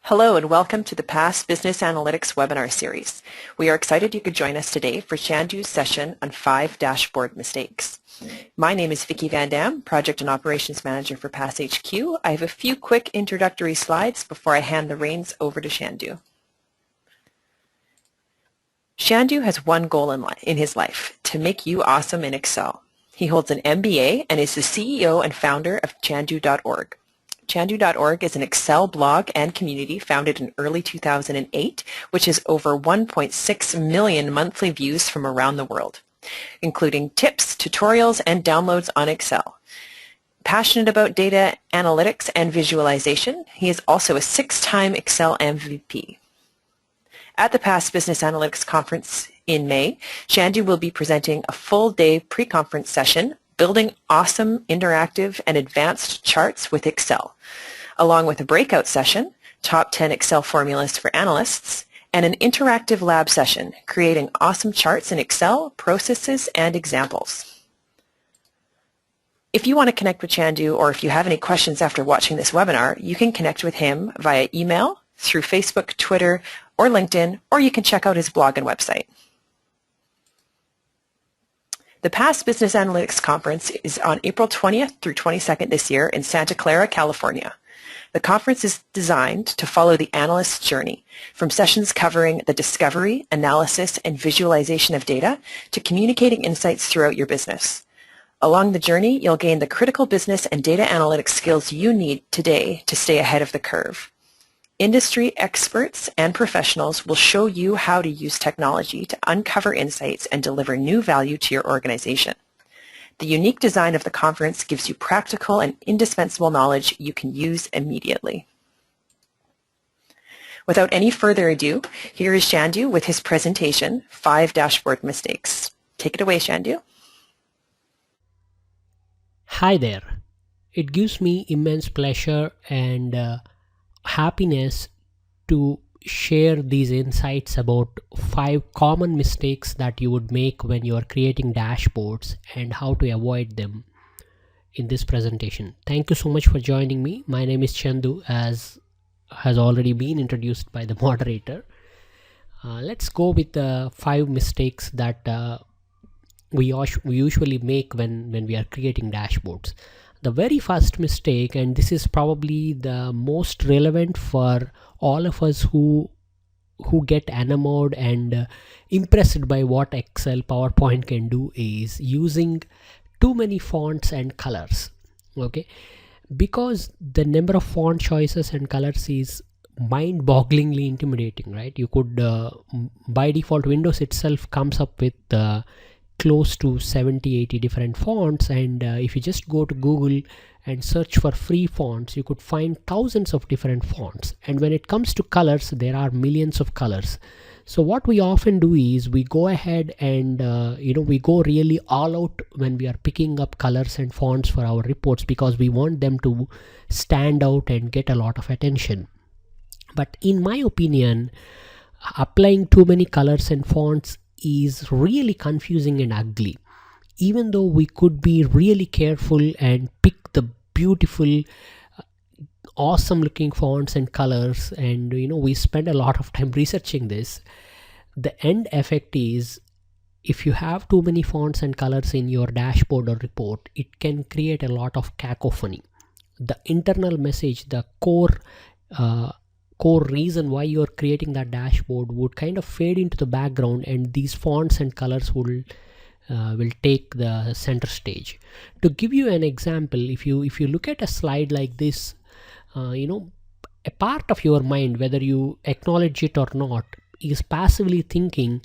Hello and welcome to the Past Business Analytics webinar series. We are excited you could join us today for Shandu's session on 5 dashboard mistakes. My name is Vicki Van Dam, Project and Operations Manager for Pass HQ. I have a few quick introductory slides before I hand the reins over to Shandu. Shandu has one goal in his life, to make you awesome in Excel. He holds an MBA and is the CEO and founder of Chandu.org. Chandu.org is an Excel blog and community founded in early 2008, which has over 1.6 million monthly views from around the world, including tips, tutorials, and downloads on Excel. Passionate about data analytics and visualization, he is also a 6-time Excel MVP. At the Past Business Analytics Conference in May, Shandu will be presenting a full-day pre-conference session building awesome, interactive, and advanced charts with Excel, along with a breakout session, Top 10 Excel Formulas for Analysts, and an interactive lab session, creating awesome charts in Excel, processes, and examples. If you want to connect with Shandu, or if you have any questions after watching this webinar, you can connect with him via email, through Facebook, Twitter, or LinkedIn, or you can check out his blog and website. The Past Business Analytics Conference is on April 20th through 22nd this year in Santa Clara, California. The conference is designed to follow the analyst's journey, from sessions covering the discovery, analysis, and visualization of data to communicating insights throughout your business. Along the journey, you'll gain the critical business and data analytics skills you need today to stay ahead of the curve. Industry experts and professionals will show you how to use technology to uncover insights and deliver new value to your organization. The unique design of the conference gives you practical and indispensable knowledge you can use immediately. Without any further ado, here is Shandu with his presentation, 5 Dashboard Mistakes. Take it away, Shandu. Hi there. It gives me immense pleasure and happiness to share these insights about 5 common mistakes that you would make when you are creating dashboards and how to avoid them in this presentation. Thank you so much for joining me. My name is Chandu, as has already been introduced by the moderator. Let's go with the 5 mistakes that we usually make when we are creating dashboards. The very first mistake, and this is probably the most relevant for all of us who get enamored and impressed by what Excel PowerPoint can do, is using too many fonts and colors. Okay, because the number of font choices and colors is mind-bogglingly intimidating, right? You could by default, Windows itself comes up with close to 70-80 different fonts, and if you just go to Google and search for free fonts, you could find thousands of different fonts. And when it comes to colors, there are millions of colors. So what we often do is we go ahead and we go really all out when we are picking up colors and fonts for our reports, because we want them to stand out and get a lot of attention. But in my opinion, applying too many colors and fonts is really confusing and ugly. Even though we could be really careful and pick the beautiful awesome looking fonts and colors, and we spend a lot of time researching this, the end effect is, if you have too many fonts and colors in your dashboard or report, it can create a lot of cacophony. The internal message, the core reason why you're creating that dashboard would kind of fade into the background, and these fonts and colors will take the center stage. To give you an example, if you look at a slide like this, a part of your mind, whether you acknowledge it or not, is passively thinking,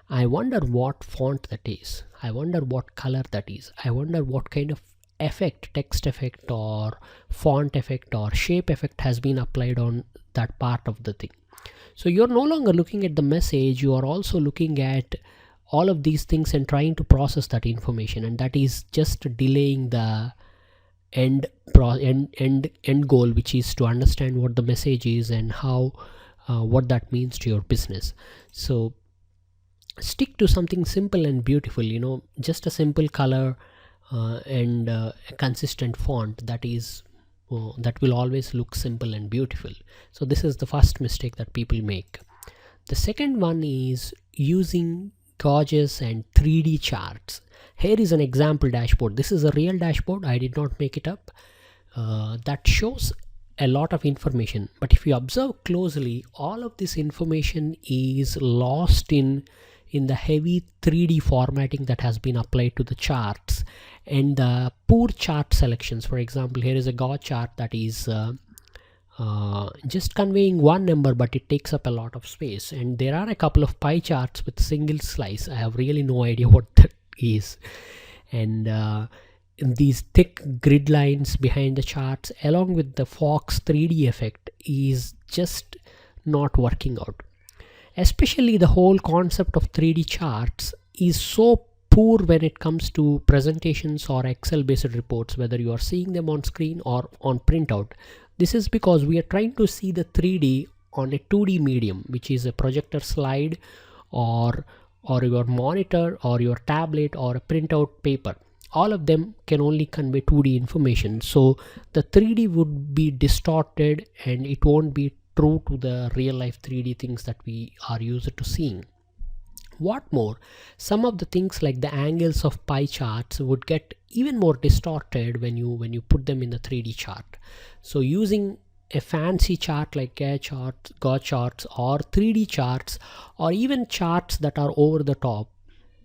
I wonder what font that is, I wonder what color that is, I wonder what kind of effect, text effect or font effect or shape effect has been applied on that part of the thing. So you're no longer looking at the message, you are also looking at all of these things and trying to process that information, and that is just delaying the end goal, which is to understand what the message is and how what that means to your business. So stick to something simple and beautiful, just a simple color and a consistent font. That is that will always look simple and beautiful. So this is the first mistake that people make. The second one is using gauges and 3D charts. Here is an example dashboard. This is a real dashboard. I did not make it up. That shows a lot of information, but if you observe closely, all of this information is lost in the heavy 3D formatting that has been applied to the charts and the poor chart selections. For example, here is a gauge chart that is just conveying one number, but it takes up a lot of space, and there are a couple of pie charts with single slice. I have really no idea what that is, and these thick grid lines behind the charts along with the Fox 3D effect is just not working out. Especially the whole concept of 3D charts is so poor when it comes to presentations or Excel based reports, whether you are seeing them on screen or on printout. This is because we are trying to see the 3D on a 2D medium, which is a projector slide or your monitor or your tablet or a printout paper. All of them can only convey 2D information, so the 3D would be distorted and it won't be true to the real life 3D things that we are used to seeing. What more, some of the things like the angles of pie charts would get even more distorted when you put them in the 3D chart. So using a fancy chart like gauge charts or 3D charts or even charts that are over the top,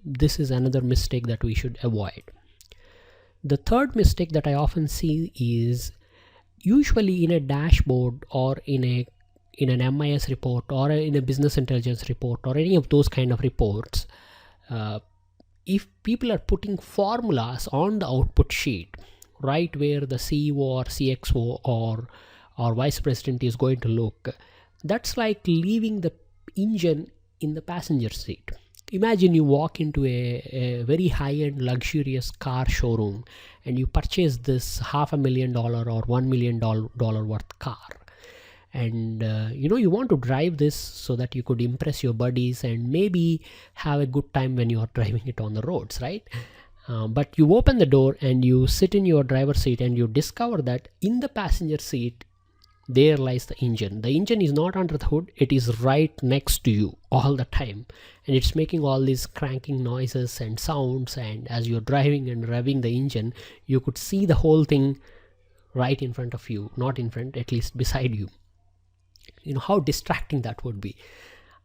this is another mistake that we should avoid. The third mistake that I often see is usually in a dashboard or in an MIS report or in a business intelligence report or any of those kind of reports, if people are putting formulas on the output sheet, right where the CEO or CXO or vice president is going to look, that's like leaving the engine in the passenger seat. Imagine you walk into a very high-end luxurious car showroom and you purchase this $500,000 or $1 million worth car, and you want to drive this so that you could impress your buddies and maybe have a good time when you are driving it on the roads, right? But you open the door and you sit in your driver's seat and you discover that in the passenger seat there lies the engine. The engine is not under the hood, it is right next to you all the time, and it's making all these cranking noises and sounds, and as you're driving and revving the engine, you could see the whole thing right in front of you, not in front, at least beside you. How distracting that would be.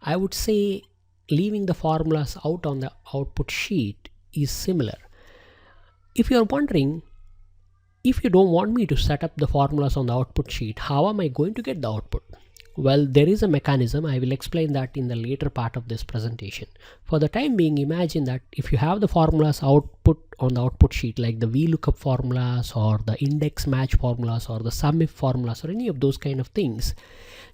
I would say leaving the formulas out on the output sheet is similar. If you're wondering, if you don't want me to set up the formulas on the output sheet, how am I going to get the output? Well, there is a mechanism. I will explain that in the later part of this presentation. For the time being, imagine that if you have the formulas output on the output sheet, like the VLOOKUP formulas or the index match formulas or the SUMIF formulas or any of those kind of things,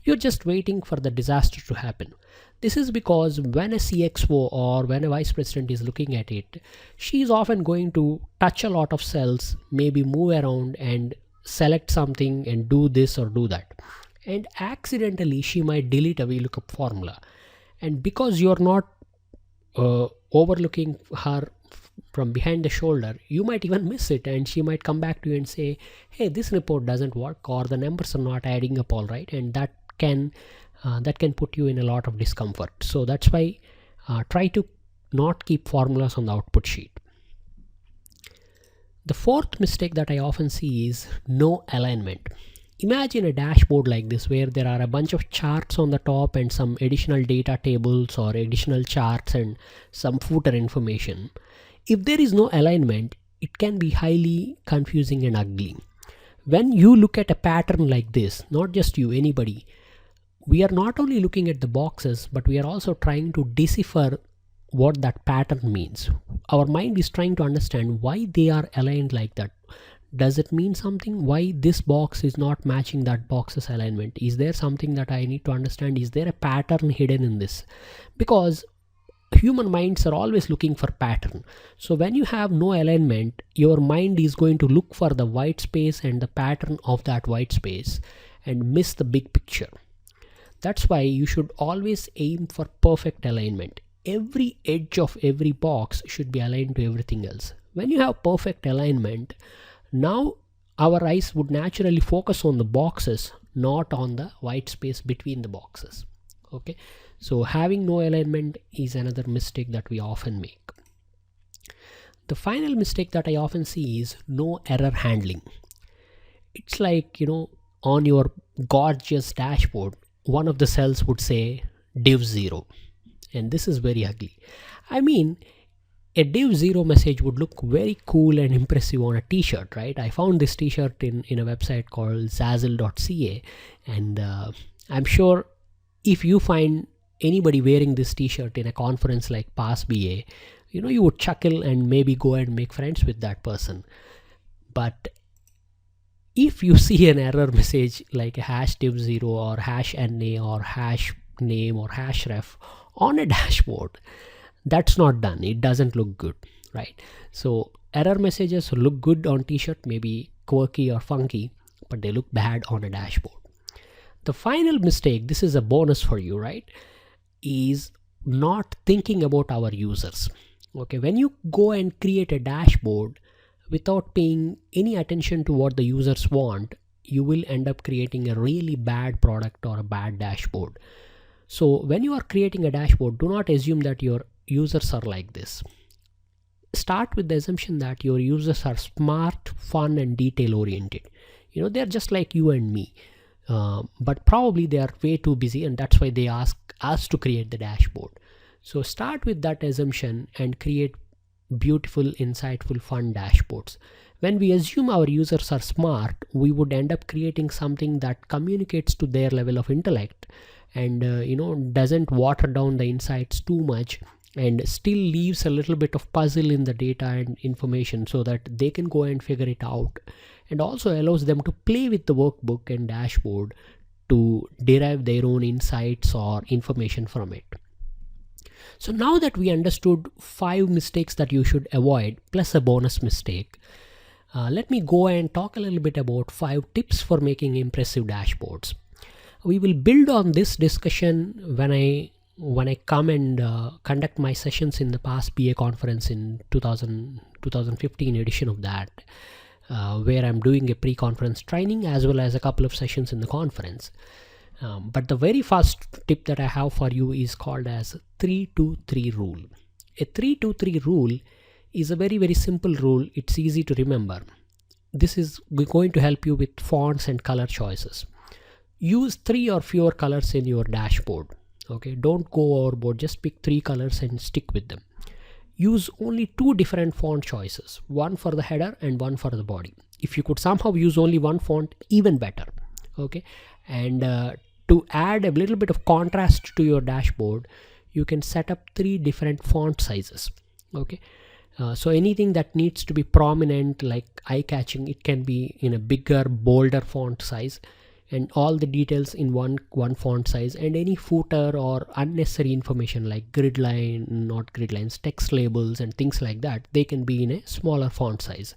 you're just waiting for the disaster to happen. This is because when a CXO or when a vice president is looking at it, she is often going to touch a lot of cells, maybe move around and select something and do this or do that. And accidentally she might delete a VLOOKUP formula. And because you're not overlooking her from behind the shoulder, you might even miss it, and she might come back to you and say, hey, this report doesn't work, or the numbers are not adding up all right, and that can put you in a lot of discomfort. So that's why try to not keep formulas on the output sheet. The fourth mistake that I often see is no alignment. Imagine a dashboard like this where there are a bunch of charts on the top and some additional data tables or additional charts and some footer information. If there is no alignment, it can be highly confusing and ugly. When you look at a pattern like this, not just you, anybody, we are not only looking at the boxes, but we are also trying to decipher what that pattern means. Our mind is trying to understand why they are aligned like that. Does it mean something? Why this box is not matching that box's alignment? Is there something that I need to understand? Is there a pattern hidden in this? Because human minds are always looking for pattern. So when you have no alignment, your mind is going to look for the white space and the pattern of that white space and miss the big picture. That's why you should always aim for perfect alignment. Every edge of every box should be aligned to everything else. When you have perfect alignment, now our eyes would naturally focus on the boxes, not on the white space between the boxes. Okay, so having no alignment is another mistake that we often make. The final mistake that I often see is no error handling. It's like, on your gorgeous dashboard, one of the cells would say div 0, and this is very ugly. I mean, a div 0 message would look very cool and impressive on a t-shirt, right? I found this t-shirt in a website called zazzle.ca, and I'm sure if you find anybody wearing this t-shirt in a conference like PassBA, you would chuckle and maybe go and make friends with that person. But if you see an error message like a hash div 0 or hash NA or hash name or hash ref on a dashboard, that's not done. It doesn't look good, right? So error messages look good on t-shirt, maybe quirky or funky, but they look bad on a dashboard. The final mistake, this is a bonus for you, right, is not thinking about our users. Okay, when you go and create a dashboard without paying any attention to what the users want, you will end up creating a really bad product or a bad dashboard. So when you are creating a dashboard, do not assume that your users are like this. Start with the assumption that your users are smart, fun, and detail oriented. They're just like you and me, but probably they are way too busy, and that's why they ask us to create the dashboard. So start with that assumption and create beautiful, insightful, fun dashboards. When we assume our users are smart, we would end up creating something that communicates to their level of intellect and doesn't water down the insights too much, and still leaves a little bit of puzzle in the data and information so that they can go and figure it out, and also allows them to play with the workbook and dashboard to derive their own insights or information from it. So now that we understood 5 mistakes that you should avoid plus a bonus mistake, let me go and talk a little bit about 5 tips for making impressive dashboards. We will build on this discussion when I come and conduct my sessions in the PassBA conference in 2015 edition of that, where I'm doing a pre-conference training as well as a couple of sessions in the conference. But the very first tip that I have for you is called as 3-2-3 rule. A 3-2-3 rule is a very, very simple rule. It's easy to remember. This is going to help you with fonts and color choices. Use 3 or fewer colors in your dashboard. Okay, don't go overboard. Just pick 3 colors and stick with them. Use only 2 different font choices, one for the header and one for the body. If you could somehow use only one font, even better. Okay, and to add a little bit of contrast to your dashboard, you can set up 3 different font sizes. Okay, so anything that needs to be prominent, like eye-catching, it can be in a bigger, bolder font size, and all the details in one font size, and any footer or unnecessary information like grid line, not grid lines, text labels and things like that, they can be in a smaller font size.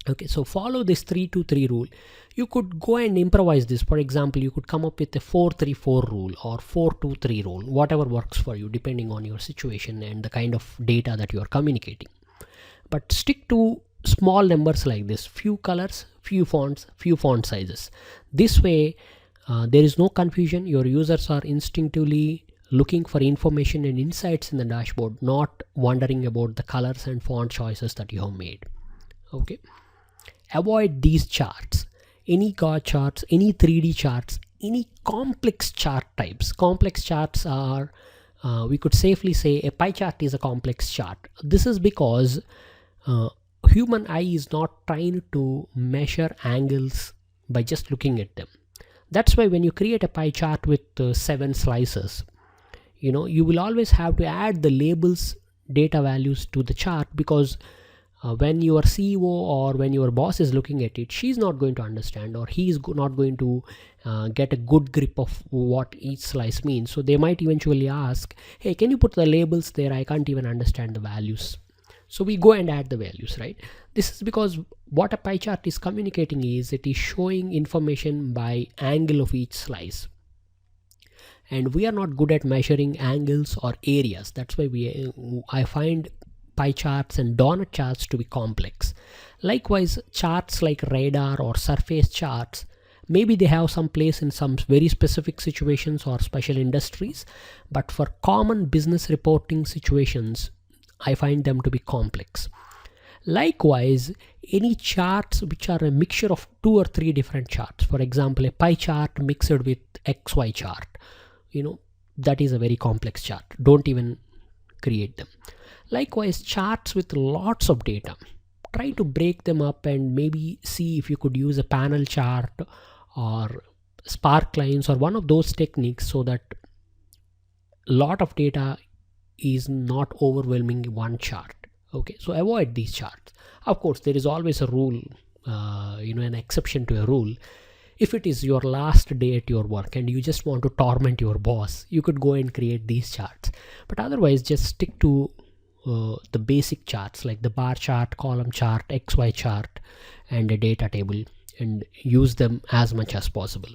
Okay, so follow this 3-2-3 rule. You could go and improvise this. For example, you could come up with a 4-3-4 rule or 4-2-3 rule, whatever works for you depending on your situation and the kind of data that you are communicating. But stick to small numbers like this: few colors, few fonts, few font sizes. This way there is no confusion. Your users are instinctively looking for information and insights in the dashboard, not wondering about the colors and font choices that you have made. Okay, avoid these charts, any chord charts, any 3D charts, any complex chart types. Complex charts are, we could safely say a pie chart is a complex chart. This is because human eye is not trying to measure angles by just looking at them. That's why when you create a pie chart with 7 slices, you will always have to add the labels data values to the chart, because when your CEO or when your boss is looking at it, she's not going to understand, or he is not going to get a good grip of what each slice means. So they might eventually ask, hey, can you put the labels there? I can't even understand the values. So we go and add the values, right? This is because what a pie chart is communicating is it is showing information by angle of each slice. And we are not good at measuring angles or areas. That's why I find pie charts and donut charts to be complex. Likewise, charts like radar or surface charts, maybe they have some place in some very specific situations or special industries, but for common business reporting situations, I find them to be complex. Likewise, any charts which are a mixture of 2 or 3 different charts, for example, a pie chart mixed with XY chart, that is a very complex chart. Don't even create them. Likewise, charts with lots of data, try to break them up and maybe see if you could use a panel chart or spark lines or one of those techniques so that a lot of data is not overwhelming one chart. Okay, so avoid these charts. Of course, there is always a rule, an exception to a rule. If it is your last day at your work and you just want to torment your boss, you could go and create these charts. But otherwise, just stick to the basic charts like the bar chart, column chart, XY chart, and a data table, and use them as much as possible.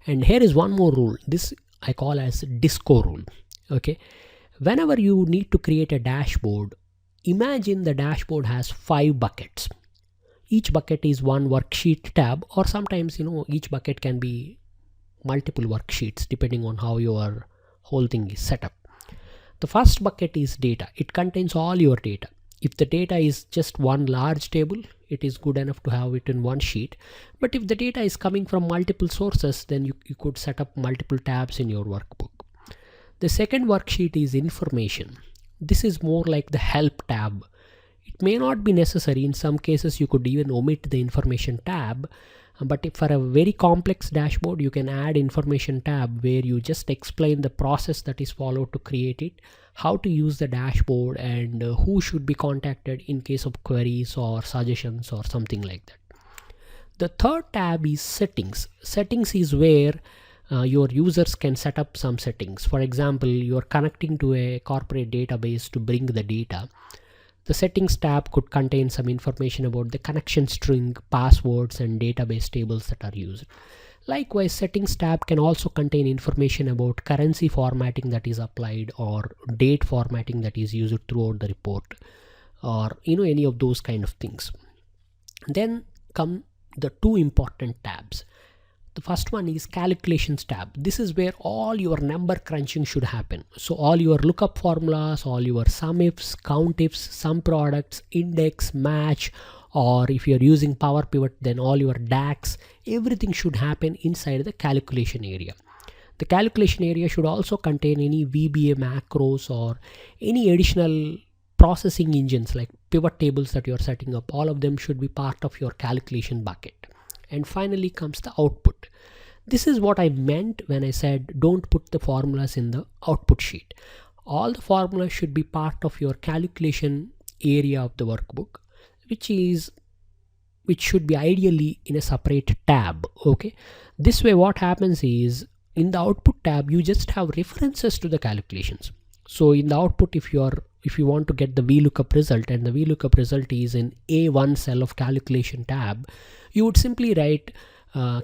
And here is one more rule. This I call as DISCO rule. Okay. Whenever you need to create a dashboard, imagine the dashboard has 5 buckets. Each bucket is one worksheet tab, or sometimes, each bucket can be multiple worksheets depending on how your whole thing is set up. The first bucket is data. It contains all your data. If the data is just one large table, it is good enough to have it in one sheet. But if the data is coming from multiple sources, then you could set up multiple tabs in your workbook. The second worksheet is information. This is more like the help tab. It may not be necessary. In some cases, you could even omit the information tab. But if for a very complex dashboard, you can add information tab where you just explain the process that is followed to create it, how to use the dashboard, and who should be contacted in case of queries or suggestions or something like that. The third tab is settings. Settings is where your users can set up some settings. For example, you're connecting to a corporate database to bring the data. The settings tab could contain some information about the connection string, passwords, and database tables that are used. Likewise, settings tab can also contain information about currency formatting that is applied or date formatting that is used throughout the report, or any of those kind of things. Then come the 2 important tabs. The first one is calculations tab. This is where all your number crunching should happen. So all your lookup formulas, all your sum ifs, count ifs, sum products, index, match, or if you're using Power Pivot, then all your DAX, everything should happen inside the calculation area. The calculation area should also contain any VBA macros or any additional processing engines like pivot tables that you're setting up. All of them should be part of your calculation bucket. And finally comes the output. This is what I meant when I said don't put the formulas in the output sheet. All the formulas should be part of your calculation area of the workbook, which should be ideally in a separate tab. Okay. This way what happens is in the output tab you just have references to the calculations. So in the output, if you want to get the VLOOKUP result and the VLOOKUP result is in A1 cell of calculation tab, you would simply write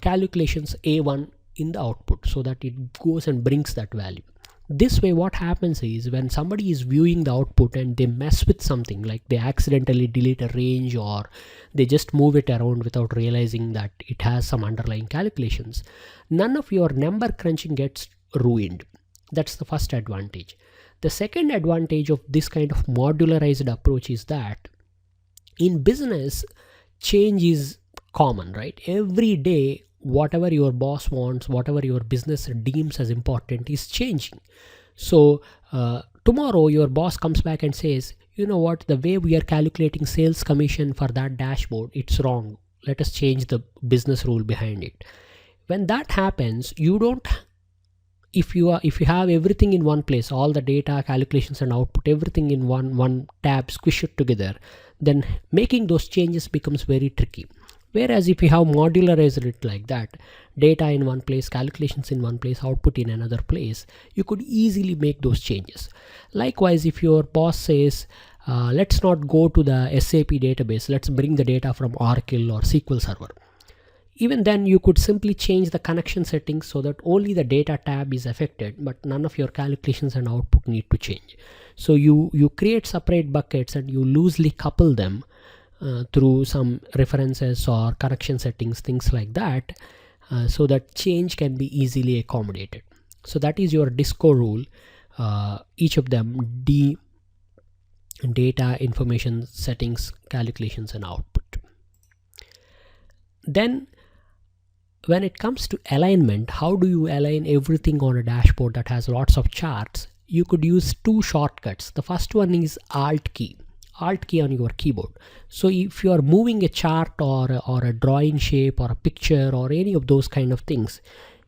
calculations A1 in the output so that it goes and brings that value. This way what happens is when somebody is viewing the output and they mess with something, like they accidentally delete a range or they just move it around without realizing that it has some underlying calculations, none of your number crunching gets ruined. That's the first advantage. The second advantage of this kind of modularized approach is that in business, change is common, right? Every day, whatever your boss wants, whatever your business deems as important is changing. So tomorrow your boss comes back and says, you know what, the way we are calculating sales commission for that dashboard, it's wrong. Let us change the business rule behind it. When that happens, if you have everything in one place, all the data, calculations and output, everything in one tab, squish it together, then making those changes becomes very tricky. Whereas if you have modularized it like that, data in one place, calculations in one place, output in another place, you could easily make those changes. Likewise, if your boss says, let's not go to the SAP database, let's bring the data from Oracle or SQL Server. Even then, you could simply change the connection settings so that only the data tab is affected, but none of your calculations and output need to change. So you create separate buckets and you loosely couple them through some references or connection settings, things like that, so that change can be easily accommodated. So that is your disco rule. Each of them, data, information, settings, calculations, and output. Then when it comes to alignment, how do you align everything on a dashboard that has lots of charts? You could use two shortcuts. The first one is Alt key on your keyboard. So if you are moving a chart or a drawing shape or a picture or any of those kind of things,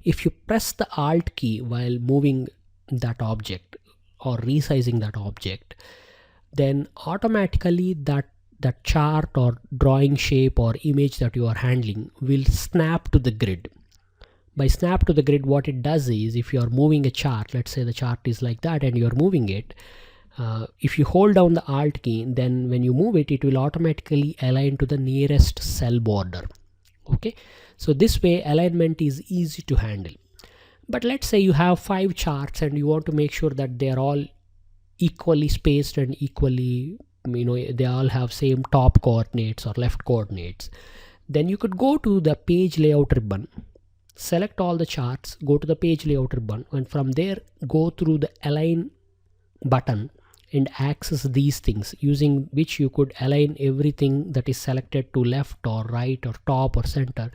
if you press the Alt key while moving that object or resizing that object, then automatically that chart or drawing shape or image that you are handling will snap to the grid. By snap to the grid, what it does is, if you are moving a chart, let's say the chart is like that and you are moving it, if you hold down the Alt key, then when you move it, it will automatically align to the nearest cell border. Okay, so this way alignment is easy to handle. But let's say you have 5 charts and you want to make sure that they are all equally spaced and equally, they all have same top coordinates or left coordinates. Then you could go to the page layout ribbon, select all the charts, go to the page layout ribbon, and from there go through the align button and access these things, using which you could align everything that is selected to left or right or top or center.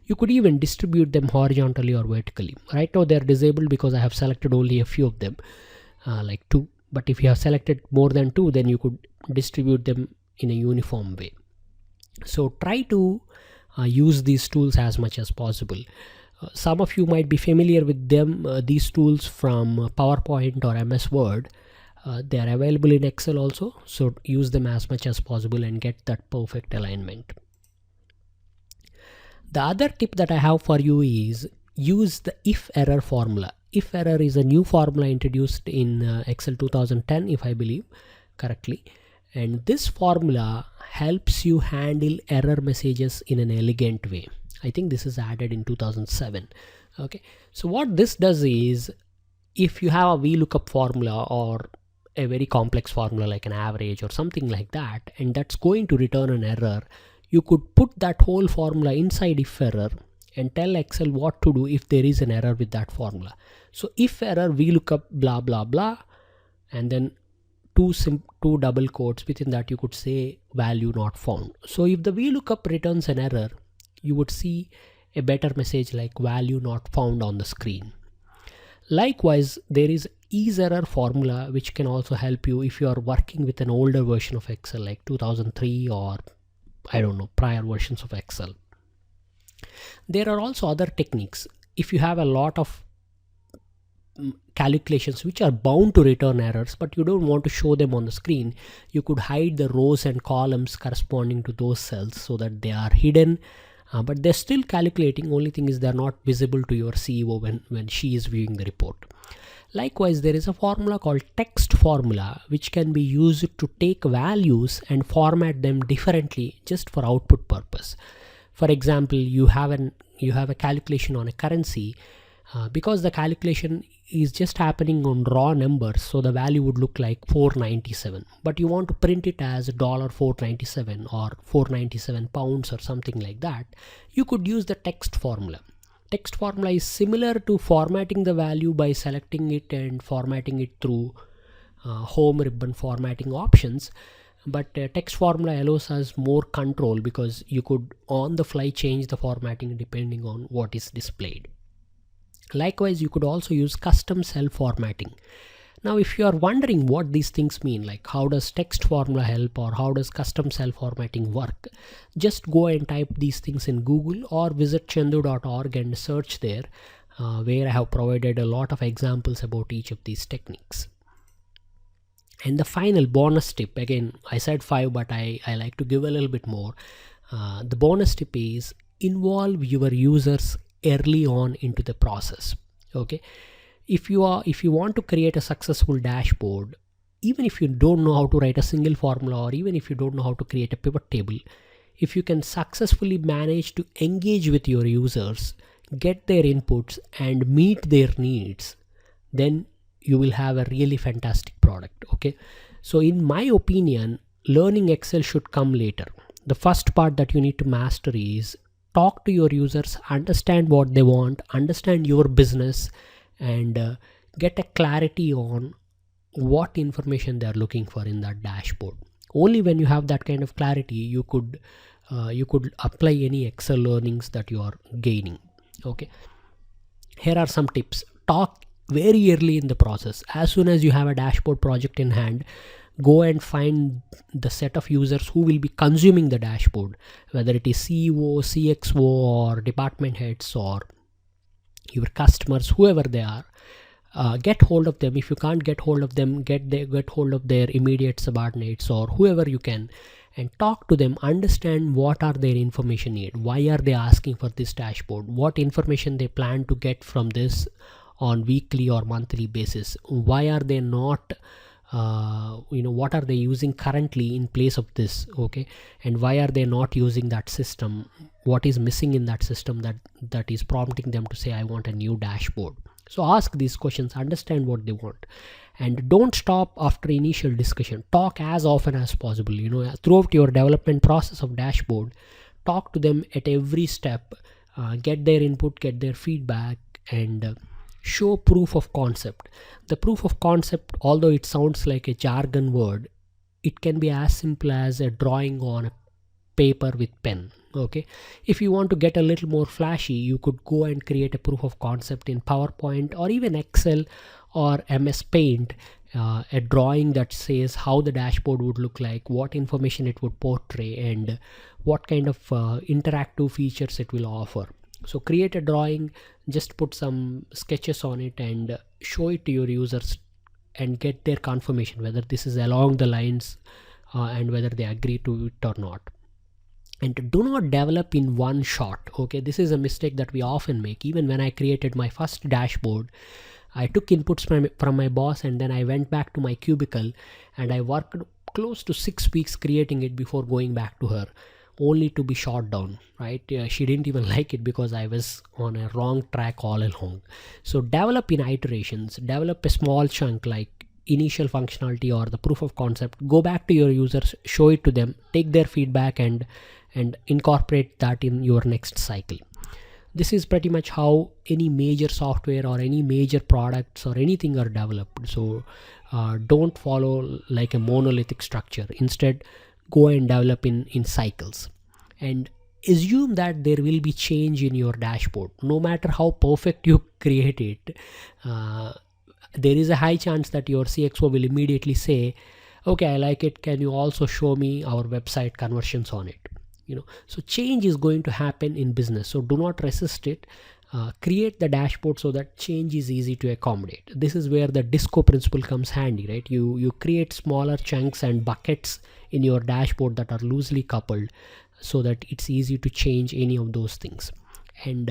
You could even distribute them horizontally or vertically. Right now they're disabled because I have selected only a few of them, like 2. But if you have selected more than 2, then you could distribute them in a uniform way. So try to use these tools as much as possible. Some of you might be familiar with them, these tools from PowerPoint or MS Word. They are available in Excel also, so use them as much as possible and get that perfect alignment. The other tip that I have for you is use the IFERROR formula. IFERROR is a new formula introduced in Excel 2010, if I believe correctly, and this formula helps you handle error messages in an elegant way. I think this is added in 2007. Okay, so what this does is, if you have a VLOOKUP formula or a very complex formula like an average or something like that, and that's going to return an error, you could put that whole formula inside IFERROR and tell Excel what to do if there is an error with that formula. So IFERROR VLOOKUP blah blah blah, and then two double quotes, within that you could say value not found. So if the VLOOKUP returns an error, you would see a better message like value not found on the screen. Likewise, there is ISERROR formula which can also help you if you are working with an older version of Excel like 2003 or I don't know, prior versions of Excel. There are also other techniques. If you have a lot of calculations which are bound to return errors but you don't want to show them on the screen, you could hide the rows and columns corresponding to those cells so that they are hidden, but they're still calculating. Only thing is they're not visible to your CEO when she is viewing the report. Likewise, there is a formula called text formula which can be used to take values and format them differently just for output purpose. For example, you have a calculation on a currency. Because the calculation is just happening on raw numbers, so the value would look like 497, but you want to print it as $497 or 497 pounds or something like that, you could use the text formula. Text formula is similar to formatting the value by selecting it and formatting it through home ribbon formatting options, but text formula allows us more control because you could on the fly change the formatting depending on what is displayed. Likewise, you could also use custom cell formatting. Now, if you are wondering what these things mean, like how does text formula help or how does custom cell formatting work, just go and type these things in Google or visit chandu.org and search there, where I have provided a lot of examples about each of these techniques. And the final bonus tip, again, I said 5, but I like to give a little bit more. The bonus tip is involve your users early on into the process. Okay, if you want to create a successful dashboard, even if you don't know how to write a single formula or even if you don't know how to create a pivot table, if you can successfully manage to engage with your users, get their inputs and meet their needs, then you will have a really fantastic product. Okay, so in my opinion, learning Excel should come later. The first part that you need to master is talk to your users, understand what they want, understand your business, and get a clarity on what information they are looking for in that dashboard. Only when you have that kind of clarity, you could apply any Excel learnings that you are gaining. Okay, here are some tips. Talk very early in the process. As soon as you have a dashboard project in hand, go and find the set of users who will be consuming the dashboard, whether it is CEO, CXO, or department heads, or your customers, whoever they are. Get hold of them. If you can't get hold of them, get hold of their immediate subordinates or whoever you can, and talk to them. Understand what are their information need, why are they asking for this dashboard, what information they plan to get from this on weekly or monthly basis, why are they not what are they using currently in place of this, okay, and why are they not using that system, what is missing in that system that is prompting them to say I want a new dashboard. So ask these questions, understand what they want, and don't stop after initial discussion. Talk as often as possible, throughout your development process of dashboard. Talk to them at every step, get their input, get their feedback, and show proof of concept. The proof of concept, although it sounds like a jargon word, it can be as simple as a drawing on a paper with pen. Okay, if you want to get a little more flashy, you could go and create a proof of concept in PowerPoint or even Excel or MS Paint, a drawing that says how the dashboard would look like, what information it would portray, and what kind of interactive features it will offer. So create a drawing, just put some sketches on it and show it to your users and get their confirmation whether this is along the lines and whether they agree to it or not. And do not develop in one shot. Okay, this is a mistake that we often make. Even when I created my first dashboard, I took inputs from my boss, and then I went back to my cubicle and I worked close to 6 weeks creating it before going back to her, only to be shot down, right? She didn't even like it because I was on a wrong track all along. So develop in iterations, develop a small chunk like initial functionality or the proof of concept, go back to your users, show it to them, take their feedback and incorporate that in your next cycle. This is pretty much how any major software or any major products or anything are developed. So don't follow like a monolithic structure. Instead, go and develop in cycles, and assume that there will be change in your dashboard. No matter how perfect you create it, there is a high chance that your CXO will immediately say, okay, I like it, can you also show me our website conversions on it? So change is going to happen in business, so do not resist it. Create the dashboard so that change is easy to accommodate. This is where the disco principle comes handy, right? You create smaller chunks and buckets in your dashboard that are loosely coupled so that it's easy to change any of those things. And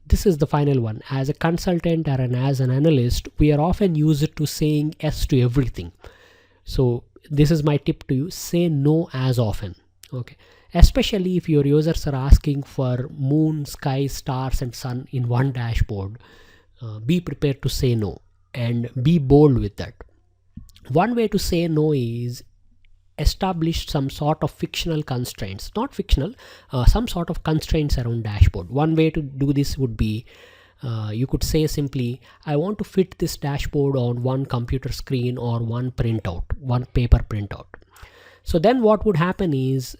this is the final one. As a consultant or as an analyst, we are often used to saying yes to everything. So this is my tip to you: say no as often. Okay, especially if your users are asking for moon, sky, stars and sun in one dashboard. Be prepared to say no and be bold with that. One way to say no is establish some sort of fictional constraints, not fictional, some sort of constraints around dashboard. One way to do this would be, you could say simply, I want to fit this dashboard on one computer screen or one printout, one paper printout. So then what would happen is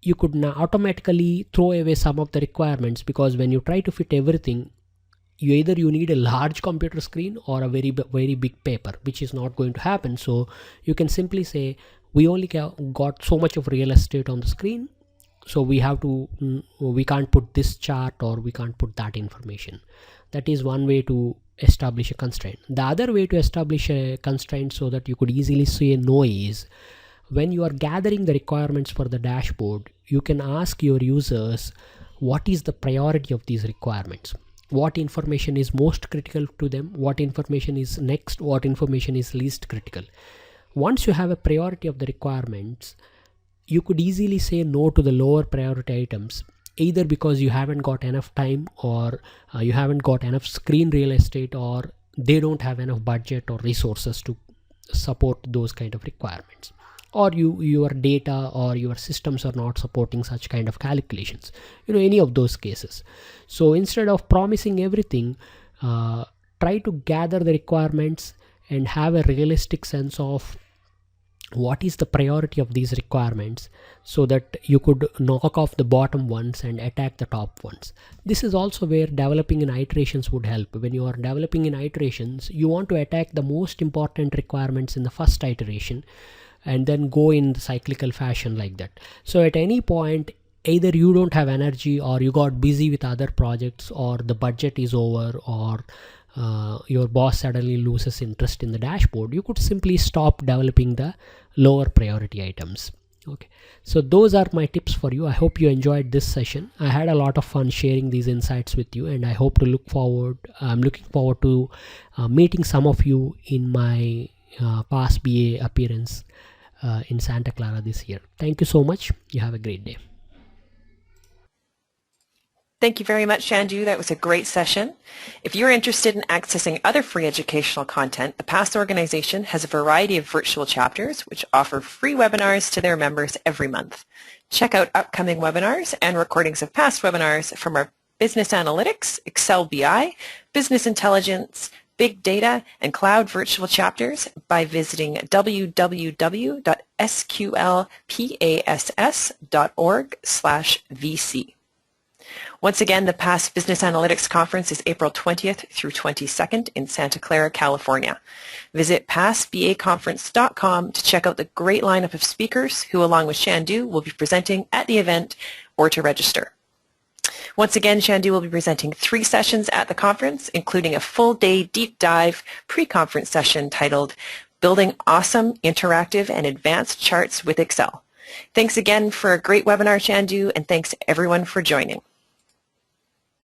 you could now automatically throw away some of the requirements, because when you try to fit everything, you need a large computer screen or a very big paper, which is not going to happen. So you can simply say, we only got so much of real estate on the screen, so we can't put this chart or we can't put that information. That is one way to establish a constraint. The other way to establish a constraint so that you could easily say no is, when you are gathering the requirements for the dashboard, you can ask your users what is the priority of these requirements, what information is most critical to them, what information is next, what information is least critical. Once you have a priority of the requirements, you could easily say no to the lower priority items, either because you haven't got enough time, or you haven't got enough screen real estate, or they don't have enough budget or resources to support those kind of requirements, or your data or your systems are not supporting such kind of calculations, any of those cases. So instead of promising everything, try to gather the requirements and have a realistic sense of what is the priority of these requirements, so that you could knock off the bottom ones and attack the top ones. This is also where developing in iterations would help. When you are developing in iterations, you want to attack the most important requirements in the first iteration and then go in the cyclical fashion like that. So at any point, either you don't have energy, or you got busy with other projects, or the budget is over, or your boss suddenly loses interest in the dashboard, you could simply stop developing the lower priority items. Okay, so those are my tips for you. I hope you enjoyed this session. I had a lot of fun sharing these insights with you, and I hope to I'm looking forward to meeting some of you in my past BA appearance in Santa Clara this year. Thank you so much. You have a great day. Thank you very much, Chandu. That was a great session. If you're interested in accessing other free educational content, the PASS organization has a variety of virtual chapters which offer free webinars to their members every month. Check out upcoming webinars and recordings of past webinars from our Business Analytics, Excel BI, Business Intelligence, Big Data, and Cloud virtual chapters by visiting www.sqlpass.org/VC. Once again, the PASS Business Analytics Conference is April 20th through 22nd in Santa Clara, California. Visit passbaconference.com to check out the great lineup of speakers who, along with Chandu, will be presenting at the event, or to register. Once again, Chandu will be presenting 3 sessions at the conference, including a full-day deep dive pre-conference session titled Building Awesome, Interactive, and Advanced Charts with Excel. Thanks again for a great webinar, Chandu, and thanks everyone for joining.